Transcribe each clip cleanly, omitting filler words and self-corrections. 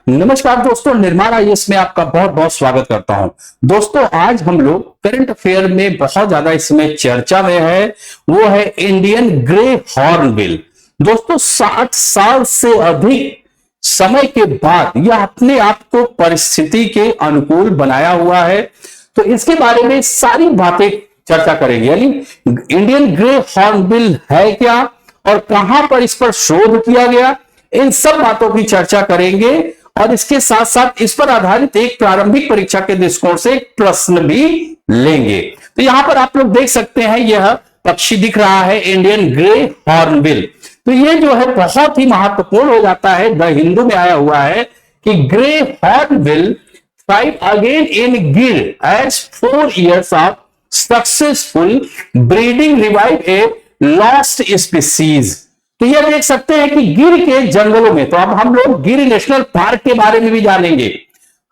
नमस्कार दोस्तों, निर्माण आईएएस में आपका बहुत बहुत स्वागत करता हूं। दोस्तों, आज हम लोग करंट अफेयर में बहुत ज्यादा इसमें चर्चा में है, वो है इंडियन ग्रे हॉर्न बिल। दोस्तों, 60 साल से अधिक समय के बाद यह अपने आप को परिस्थिति के अनुकूल बनाया हुआ है, तो इसके बारे में सारी बातें चर्चा करेंगे। यानी इंडियन ग्रे हॉर्न बिल है क्या और कहां पर इस पर शोध किया गया, इन सब बातों की चर्चा करेंगे और इसके साथ साथ इस पर आधारित एक प्रारंभिक परीक्षा के दृष्टिकोण से एक प्रश्न भी लेंगे। तो यहां पर आप लोग देख सकते हैं, यह पक्षी दिख रहा है इंडियन ग्रे हॉर्न बिल। तो ये जो है बहुत ही महत्वपूर्ण हो जाता है। द हिंदू में आया हुआ है कि grey hornbill thrive again in Gir as 4 years of successful breeding revive a lost species. तो ये देख सकते हैं कि गिर के जंगलों में, तो अब हम लोग गिर नेशनल पार्क के बारे में भी जानेंगे।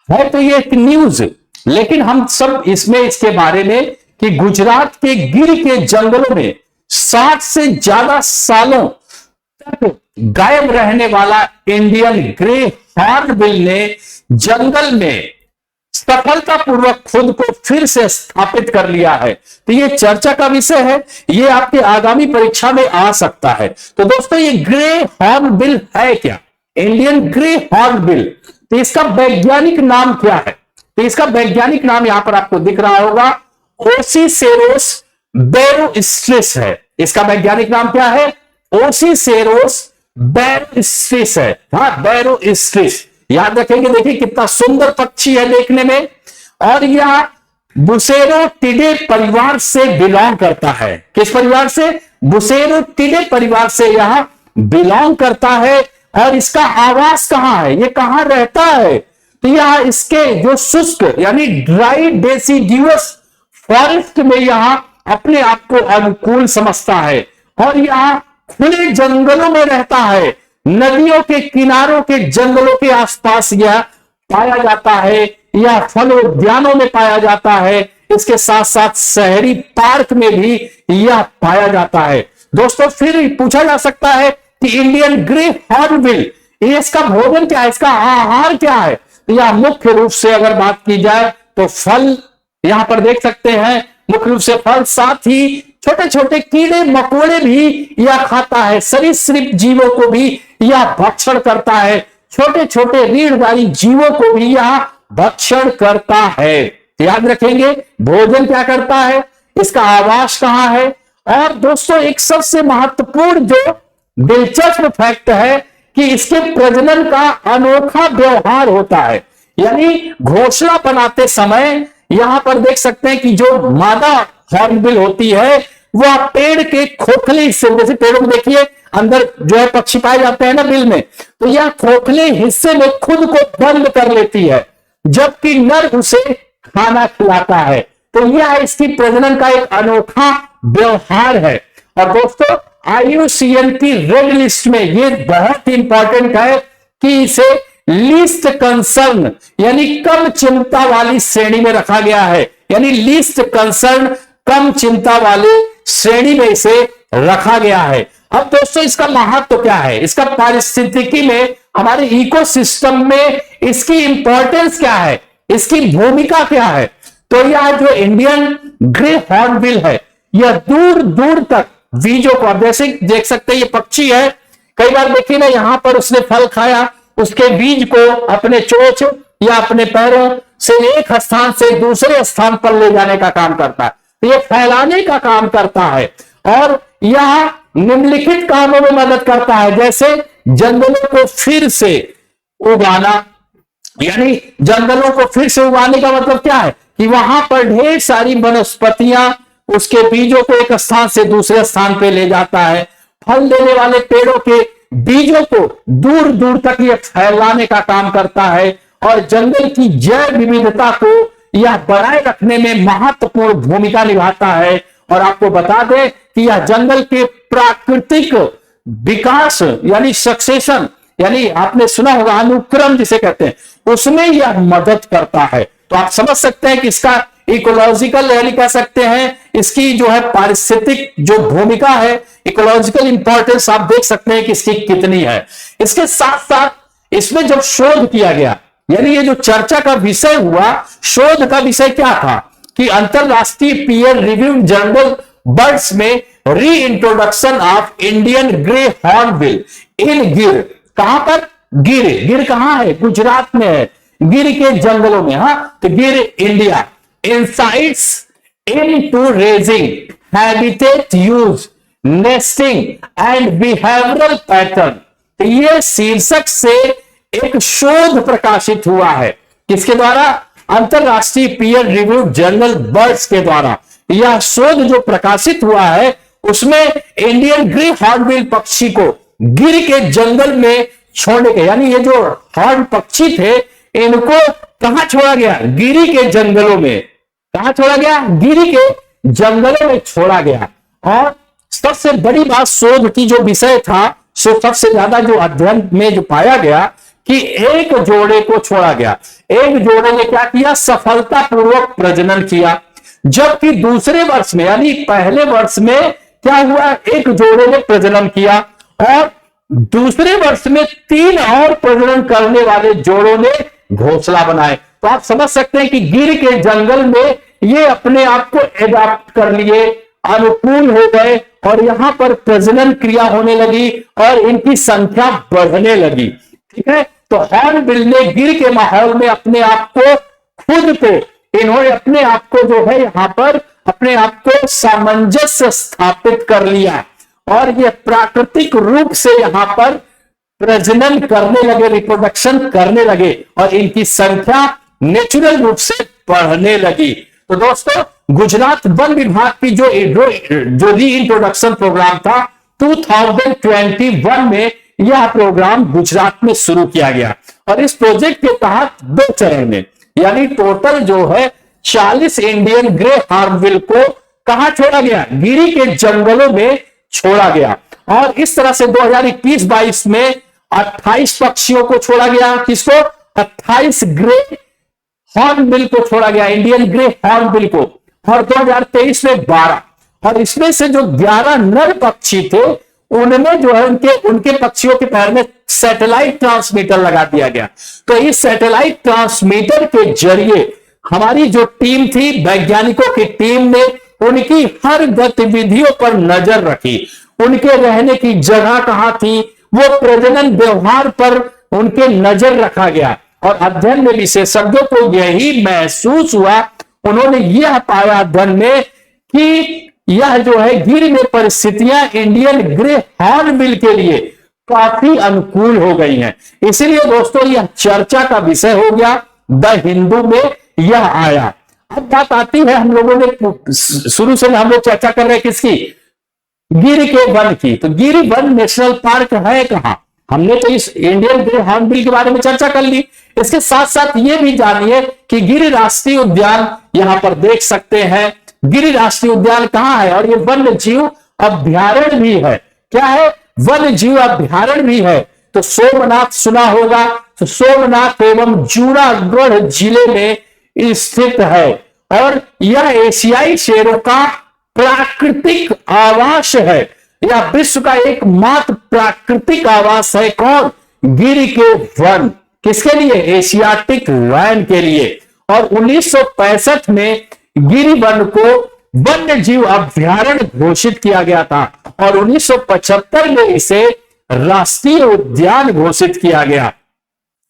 है तो ये एक न्यूज, लेकिन हम सब इसमें इसके बारे में कि गुजरात के गिर के जंगलों में 60 से ज्यादा सालों तक गायब रहने वाला इंडियन ग्रे हॉर्न बिल ने जंगल में सफलतापूर्वक खुद को फिर से स्थापित कर लिया है। तो ये चर्चा का विषय है, ये आपके आगामी परीक्षा में आ सकता है। तो दोस्तों, ये ग्रे हॉर्न बिल है क्या? इंडियन ग्रे हॉर्न बिल, तो इसका वैज्ञानिक नाम क्या है? तो इसका वैज्ञानिक नाम यहां पर आपको दिख रहा होगा, ओसिसेरोस बैरोस्ट्रिस है। इसका वैज्ञानिक नाम क्या है? ओसिसेरोस बैरोस्ट्रिस है। हाँ, बैरोस्ट्रिस याद रखेंगे। देखिए कितना सुंदर पक्षी है देखने में, और यह बुसेरोटिडे परिवार से बिलोंग करता है। किस परिवार से? बुसेरोटिडे परिवार से यह बिलोंग करता है। और इसका आवास कहां है, ये कहां रहता है? तो यह इसके जो शुष्क यानी ड्राई डेसिडुअस फॉरेस्ट में यह अपने आप को अनुकूल समझता है, और यह खुले जंगलों में रहता है। नदियों के किनारों के जंगलों के आसपास यह पाया जाता है, यह फल उद्यानों में पाया जाता है। इसके साथ साथ शहरी पार्क में भी यह पाया जाता है। दोस्तों, फिर पूछा जा सकता है कि इंडियन ग्रे हॉर्न बिल, इसका भोजन क्या है, इसका आहार क्या है? यह मुख्य रूप से अगर बात की जाए तो फल, यहां पर देख सकते हैं मुख्य रूप से फल, साथ ही छोटे छोटे कीड़े मकोड़े भी यह खाता है। सरीसृप जीवों को भी यह भक्षण करता है। छोटे छोटे रीढ़धारी जीवों को भी यह भक्षण करता है। याद रखेंगे, भोजन क्या करता है, इसका आवास कहां है। और दोस्तों, एक सबसे महत्वपूर्ण जो दिलचस्प फैक्ट है कि इसके प्रजनन का अनोखा व्यवहार होता है। यानी घोंसला बनाते समय यहां पर देख सकते हैं कि जो मादा हॉर्नबिल होती है वह पेड़ के खोखले हिस्से, जैसे पेड़ों को देखिए अंदर जो है पक्षी पाए जाते हैं ना बिल में, तो यह खोखले हिस्से में खुद को बंद कर लेती है, जबकि नर उसे खाना खिलाता है। तो यह इसकी प्रजनन का एक अनोखा व्यवहार है। और दोस्तों, IUCN की रेड लिस्ट में ये बहुत ही इंपॉर्टेंट है कि इसे लीस्ट कंसर्न यानी कम चिंता वाली श्रेणी में रखा गया है। यानी लीस्ट कंसर्न, कम चिंता वाली श्रेणी में इसे रखा गया है। अब दोस्तों, इसका महत्व क्या है, इसका पारिस्थितिकी में, हमारे इकोसिस्टम में इसकी इंपॉर्टेंस क्या है, इसकी भूमिका क्या है? तो यह जो इंडियन ग्रे हॉर्नबिल है, यह दूर दूर तक बीजों को, अब जैसे देख सकते हैं ये पक्षी है, कई बार देखिए ना, यहां पर उसने फल खाया, उसके बीज को अपने चोंच या अपने पैरों से एक स्थान से दूसरे स्थान पर ले जाने का काम करता है। तो ये फैलाने का काम करता है, और यह निम्नलिखित कामों में मदद करता है, जैसे जंगलों को फिर से उगाना। यानी जंगलों को फिर से उगाने का मतलब क्या है कि वहां पर ढेर सारी वनस्पतियां उसके बीजों को एक स्थान से दूसरे स्थान पे ले जाता है। फल देने वाले पेड़ों के बीजों को दूर दूर तक यह फैलाने का काम करता है, और जंगल की जैव विविधता को यह बनाए रखने में महत्वपूर्ण भूमिका निभाता है। और आपको बता दें कि यह जंगल के प्राकृतिक विकास यानी सक्सेशन, यानी आपने सुना होगा अनुक्रम जिसे कहते हैं, उसमें यह मदद करता है। तो आप समझ सकते हैं कि इसका इकोलॉजिकल यानी कह सकते हैं इसकी जो है पारिस्थितिक जो भूमिका है, इकोलॉजिकल इंपॉर्टेंस आप देख सकते हैं कि इसकी कितनी है। इसके साथ साथ इसमें जब शोध किया गया, यानी ये जो चर्चा का विषय हुआ, शोध का विषय क्या था कि अंतरराष्ट्रीय पीयर रिव्यू जर्नल बर्ड्स में reintroduction of Indian grey hornbill in Gir. कहां पर? गिर। गिर कहां है? गुजरात में है, गिर के जंगलों में। हाँ, तो गिर India insights into raising habitat use nesting and behavioural pattern. तो ये शीर्षक से एक शोध प्रकाशित हुआ है, किसके द्वारा? अंतरराष्ट्रीय पीयर रिव्यू जर्नल बर्ड्स के द्वारा। यह शोध जो प्रकाशित हुआ है उसमें इंडियन ग्रे हॉर्नबिल पक्षी को गिर के जंगल में छोड़ने के, यानी ये जो हॉर्न पक्षी थे इनको कहां छोड़ा गया? गिरी के जंगलों में। कहां छोड़ा गया? गिरी के जंगलों में छोड़ा गया। और सबसे बड़ी बात, शोध की जो विषय था, सबसे ज्यादा जो अध्ययन में जो पाया गया कि एक जोड़े को छोड़ा गया। एक जोड़े ने क्या किया? सफलतापूर्वक प्रजनन किया। जबकि दूसरे वर्ष में, यानी पहले वर्ष में क्या हुआ? एक जोड़े ने प्रजनन किया और दूसरे वर्ष में 3 और प्रजनन करने वाले जोड़ों ने घोंसला बनाए। तो आप समझ सकते हैं कि गिर के जंगल में ये अपने आप को एडॉप्ट कर लिए, अनुकूल हो गए और यहां पर प्रजनन क्रिया होने लगी और इनकी संख्या बढ़ने लगी। ठीक है, तो हॉर्नबिल ने गिर के माहौल में अपने आप को, खुद को, इन्होंने अपने आप को जो है यहां पर अपने आप को सामंजस्य स्थापित कर लिया और ये प्राकृतिक रूप से यहां पर प्रजनन करने लगे, रिप्रोडक्शन करने लगे और इनकी संख्या नेचुरल रूप से बढ़ने लगी। तो दोस्तों, गुजरात वन विभाग की जो री इंट्रोडक्शन प्रोग्राम था 2021 में, यह प्रोग्राम गुजरात में शुरू किया गया और इस प्रोजेक्ट के तहत 2 चरण में, यानी टोटल जो है 40 इंडियन ग्रे हॉर्नबिल को कहां छोड़ा गया? गिरी के जंगलों में छोड़ा गया। और इस तरह से 2021-22 में 28 पक्षियों को छोड़ा गया। किसको? 28 ग्रे हॉर्नबिल को छोड़ा गया, इंडियन ग्रे हॉर्नबिल को। और 2023 में 12, और इसमें से जो 11 नर पक्षी थे उनमें जो है उनके पक्षियों के पैर में सैटेलाइट ट्रांसमीटर लगा दिया गया। तो इस सैटेलाइट ट्रांसमीटर के जरिए हमारी जो टीम थी, वैज्ञानिकों की टीम ने उनकी हर गतिविधियों पर नजर रखी, उनके रहने की जगह कहां थी, वो प्रजनन व्यवहार पर उनके नजर रखा गया। और अध्ययन में विशेषज्ञों को यही महसूस हुआ, उन्होंने यह पाया अध्ययन में कि यह जो है गिर में परिस्थितियां इंडियन ग्रे हॉर्नबिल के लिए काफी अनुकूल हो गई हैं। इसीलिए दोस्तों यह चर्चा का विषय हो गया, द हिंदू में यह आया। अब बात आती है, हम लोगों ने शुरू से हम लोग चर्चा कर रहे हैं किसकी? गिर के वन की। तो गिर वन नेशनल पार्क है कहां? हमने तो इस इंडियन ग्रे हॉर्नबिल के बारे में चर्चा कर ली। इसके साथ साथ ये भी जानिए कि गिर राष्ट्रीय उद्यान यहां पर देख सकते हैं। गिर राष्ट्रीय उद्यान कहां है? और ये वन्य जीव अभ्यारण्य भी है। क्या है? वन्य जीव अभ्यारण्य भी है। तो सोमनाथ सुना होगा, तो सोमनाथ एवं जूनागढ़ जिले में स्थित है और यह एशियाई शेरों का प्राकृतिक आवास है। यह विश्व का एकमात्र प्राकृतिक आवास है। कौन? गिर के वन। किसके लिए? एशियाटिक लायन के लिए। और 1965 में गिर वन को वन्य जीव अभ्यारण्य घोषित किया गया था और 1975 में इसे राष्ट्रीय उद्यान घोषित किया गया।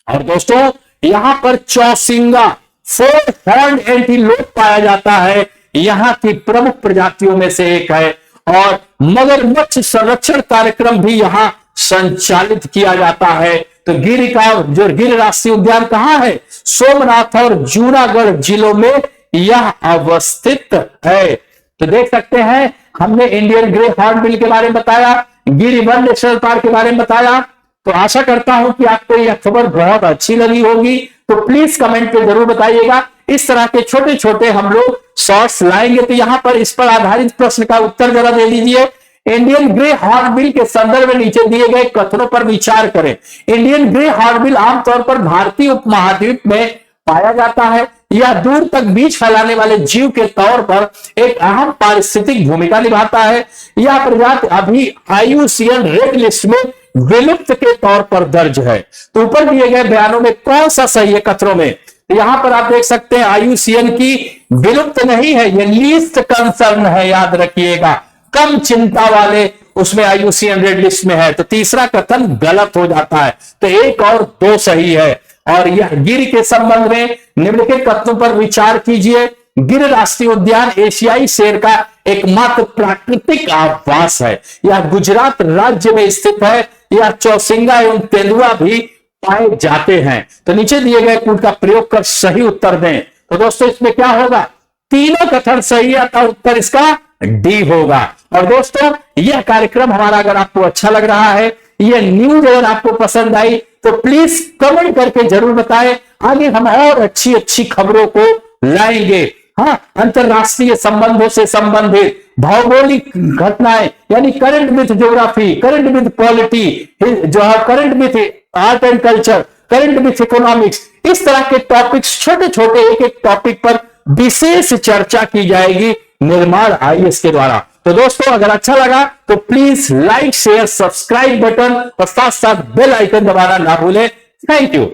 और दोस्तों यहां पर चौसिंगा 4 हॉर्न एंटीलोप पाया जाता है, यहां की प्रमुख प्रजातियों में से एक है। और मगरमच्छ संरक्षण कार्यक्रम भी यहां संचालित किया जाता है। तो गिर का जो गिर राष्ट्रीय उद्यान कहां है? सोमनाथ और जूनागढ़ जिलों में यह अवस्थित है। तो देख सकते हैं, हमने इंडियन ग्रे हॉर्नबिल के बारे में बताया, गिर वन नेशनल पार्क के बारे में बताया। तो आशा करता हूं कि आपको यह खबर बहुत अच्छी लगी होगी। तो प्लीज कमेंट पे जरूर बताइएगा। इस तरह के छोटे छोटे हम लोग शॉर्ट्स लाएंगे, तो यहां पर इस पर आधारित प्रश्न का उत्तर जरा दे दीजिए। इंडियन ग्रे हॉर्नबिल के संदर्भ में नीचे दिए गए कथनों पर विचार करें। इंडियन ग्रे हॉर्नबिल आमतौर पर भारतीय उपमहाद्वीप में पाया जाता है। यह दूर तक बीज फैलाने वाले जीव के तौर पर एक अहम पारिस्थितिक भूमिका निभाता है। यह प्रजाति अभी IUCN रेड लिस्ट में विलुप्त के तौर पर दर्ज है। तो ऊपर दिए गए बयानों में कौन सा सही है कथनों में? तो यहां पर आप देख सकते हैं IUCN की विलुप्त नहीं है, ये लीस्ट कंसर्न है, याद रखिएगा, कम चिंता वाले उसमें IUCN रेड लिस्ट में है। तो तीसरा कथन गलत हो जाता है। तो एक और दो सही है। और यह गिर के संबंध में निम्नलिखित कथनों पर विचार कीजिए। गिर राष्ट्रीय उद्यान एशियाई शेर का एकमात्र प्राकृतिक आवास है। यह गुजरात राज्य में स्थित है। यह चौसिंगा एवं तेंदुआ भी पाए जाते हैं। तो नीचे दिए गए कोड का प्रयोग कर सही उत्तर दें। तो दोस्तों इसमें क्या होगा? तीनों कथन सही है, तो उत्तर इसका डी होगा। और दोस्तों यह कार्यक्रम हमारा अगर आपको अच्छा लग रहा है, यह न्यूज अगर आपको पसंद आई, तो प्लीज कमेंट करके जरूर बताएं। आगे हम और अच्छी अच्छी खबरों को लाएंगे। हाँ, अंतरराष्ट्रीय संबंधों से संबंधित भौगोलिक घटनाएं, यानी current with geography, current with polity, जो है current with art and culture, current with economics, इस तरह के टॉपिक्स, छोटे छोटे एक एक टॉपिक पर विशेष चर्चा की जाएगी निर्माण IAS के द्वारा। तो दोस्तों अगर अच्छा लगा तो please like share subscribe button और साथ साथ बेल आइकन दबाना ना भूलें। Thank you.